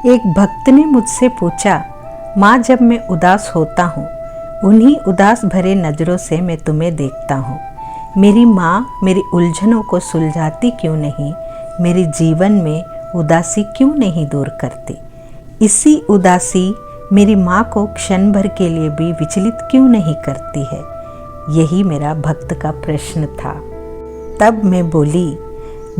एक भक्त ने मुझसे पूछा, माँ जब मैं उदास होता हूँ उन्हीं उदास भरे नज़रों से मैं तुम्हें देखता हूँ। मेरी माँ मेरी उलझनों को सुलझाती क्यों नहीं, मेरे जीवन में उदासी क्यों नहीं दूर करती। इसी उदासी मेरी माँ को क्षण भर के लिए भी विचलित क्यों नहीं करती है। यही मेरा भक्त का प्रश्न था। तब मैं बोली,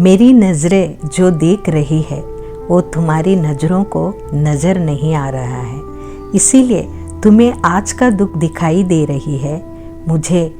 मेरी नज़रें जो देख रही है वो तुम्हारी नज़रों को नज़र नहीं आ रहा है, इसीलिए तुम्हें आज का दुख दिखाई दे रही है। मुझे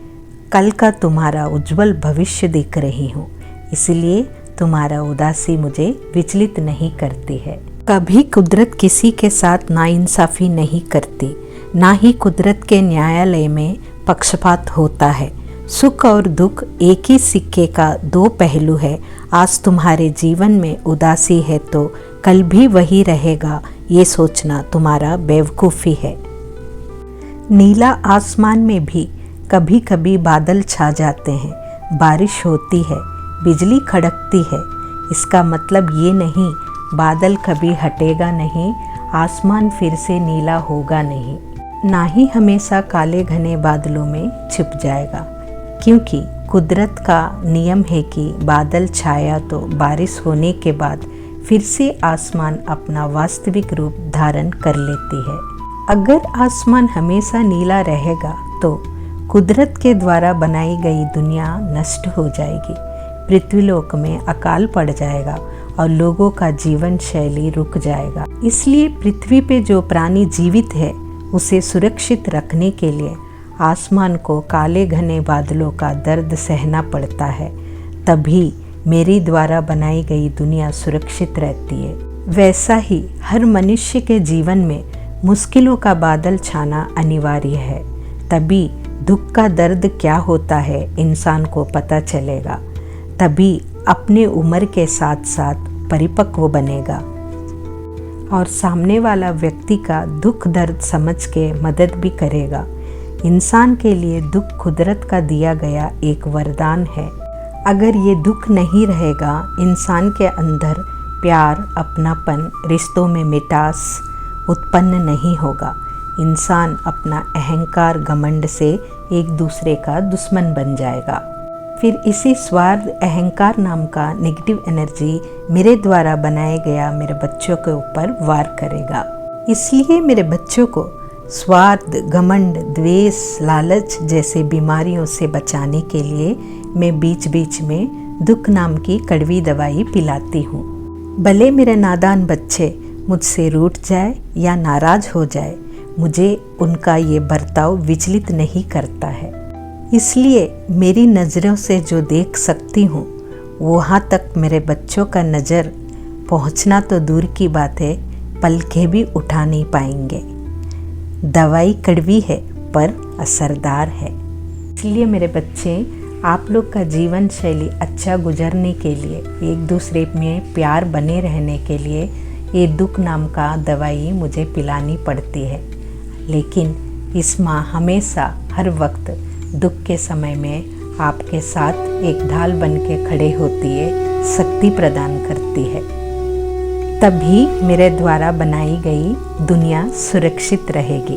कल का तुम्हारा उज्जवल भविष्य दिख रही हूँ, इसलिए तुम्हारा उदासी मुझे विचलित नहीं करती है। कभी कुदरत किसी के साथ नाइंसाफ़ी नहीं करती, ना ही कुदरत के न्यायालय में पक्षपात होता है। सुख और दुख एक ही सिक्के का दो पहलू है। आज तुम्हारे जीवन में उदासी है तो कल भी वही रहेगा, ये सोचना तुम्हारा बेवकूफ़ी है। नीला आसमान में भी कभी कभी बादल छा जाते हैं, बारिश होती है, बिजली खड़कती है। इसका मतलब ये नहीं बादल कभी हटेगा नहीं, आसमान फिर से नीला होगा नहीं, ना ही हमेशा काले घने बादलों में छिप जाएगा। क्योंकि कुदरत का नियम है कि बादल छाया तो बारिश होने के बाद फिर से आसमान अपना वास्तविक रूप धारण कर लेती है। अगर आसमान हमेशा नीला रहेगा तो कुदरत के द्वारा बनाई गई दुनिया नष्ट हो जाएगी, पृथ्वीलोक में अकाल पड़ जाएगा और लोगों का जीवन शैली रुक जाएगा। इसलिए पृथ्वी पे जो प्राणी जीवित है उसे सुरक्षित रखने के लिए आसमान को काले घने बादलों का दर्द सहना पड़ता है, तभी मेरी द्वारा बनाई गई दुनिया सुरक्षित रहती है। वैसा ही हर मनुष्य के जीवन में मुश्किलों का बादल छाना अनिवार्य है, तभी दुख का दर्द क्या होता है इंसान को पता चलेगा, तभी अपने उम्र के साथ साथ परिपक्व बनेगा और सामने वाला व्यक्ति का दुख दर्द समझ के मदद भी करेगा। इंसान के लिए दुख कुदरत का दिया गया एक वरदान है। अगर ये दुख नहीं रहेगा, इंसान के अंदर प्यार, अपनापन, रिश्तों में मिठास उत्पन्न नहीं होगा। इंसान अपना अहंकार, घमंड से एक दूसरे का दुश्मन बन जाएगा। फिर इसी स्वार्थ, अहंकार नाम का नेगेटिव एनर्जी मेरे द्वारा बनाए गया मेरे बच्चों के ऊपर वार करेगा। इसलिए मेरे बच्चों को स्वार्थ, घमंड, द्वेष, लालच जैसे बीमारियों से बचाने के लिए मैं बीच बीच में दुख नाम की कड़वी दवाई पिलाती हूँ। भले मेरे नादान बच्चे मुझसे रूठ जाए या नाराज हो जाए, मुझे उनका ये बर्ताव विचलित नहीं करता है। इसलिए मेरी नज़रों से जो देख सकती हूँ वहाँ तक मेरे बच्चों का नज़र पहुँचना तो दूर की बात है, पलकें भी उठा नहीं पाएंगे। दवाई कड़वी है पर असरदार है। इसलिए मेरे बच्चे, आप लोग का जीवन शैली अच्छा गुजरने के लिए, एक दूसरे में प्यार बने रहने के लिए ये दुख नाम का दवाई मुझे पिलानी पड़ती है। लेकिन इस माँ हमेशा हर वक्त दुख के समय में आपके साथ एक ढाल बन के खड़े होती है, शक्ति प्रदान करती है। तभी मेरे द्वारा बनाई गई दुनिया सुरक्षित रहेगी।